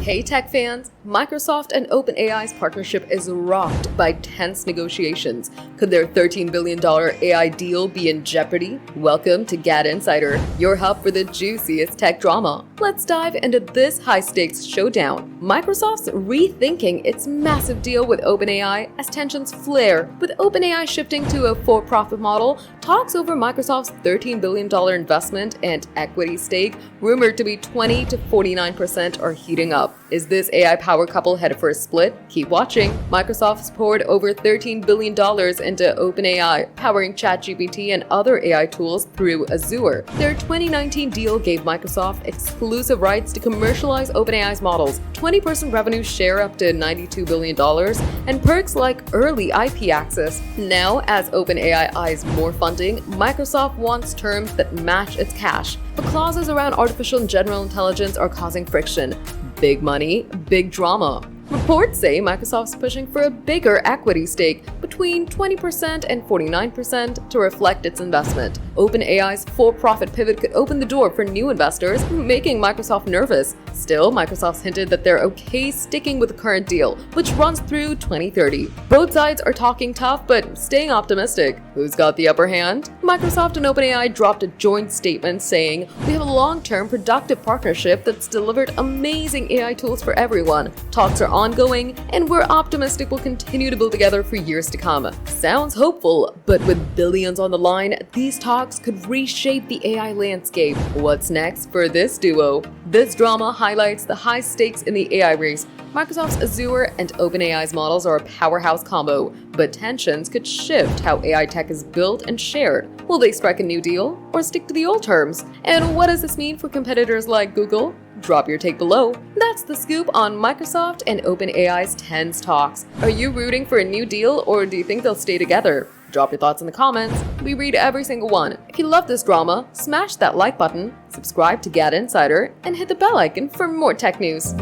Hey tech fans, Microsoft and OpenAI's partnership is rocked by tense negotiations. Could their $13 billion AI deal be in jeopardy? Welcome to GAD Insider, your hub for the juiciest tech drama. Let's dive into this high-stakes showdown. Microsoft's rethinking its massive deal with OpenAI as tensions flare. With OpenAI shifting to a for-profit model, talks over Microsoft's $13 billion investment and equity stake, rumored to be 20 to 49%, are heating up. Is this AI power couple headed for a split? Keep watching. Microsoft's poured over $13 billion into OpenAI, powering ChatGPT and other AI tools through Azure. Their 2019 deal gave Microsoft exclusive rights to commercialize OpenAI's models, 20% revenue share up to $92 billion, and perks like early IP access. Now, as OpenAI eyes more funding, Microsoft wants terms that match its cash, but clauses around artificial and general intelligence are causing friction. Big money, big drama. Reports say Microsoft's pushing for a bigger equity stake, between 20% and 49%, to reflect its investment. OpenAI's for-profit pivot could open the door for new investors, making Microsoft nervous. Still, Microsoft's hinted that they're okay sticking with the current deal, which runs through 2030. Both sides are talking tough, but staying optimistic. Who's got the upper hand? Microsoft and OpenAI dropped a joint statement saying, "We have a long-term productive partnership that's delivered amazing AI tools for everyone. Talks are ongoing, and we're optimistic we'll continue to build together for years to come." Sounds hopeful, but with billions on the line, these talks could reshape the AI landscape. What's next for this duo? This drama highlights the high stakes in the AI race. Microsoft's Azure and OpenAI's models are a powerhouse combo, but tensions could shift how AI tech is built and shared. Will they strike a new deal or stick to the old terms? And what does this mean for competitors like Google? Drop your take below. That's the scoop on Microsoft and OpenAI's tense talks. Are you rooting for a new deal, or do you think they'll stay together? Drop your thoughts in the comments. We read every single one. If you love this drama, smash that like button, subscribe to GAD Insider, and hit the bell icon for more tech news.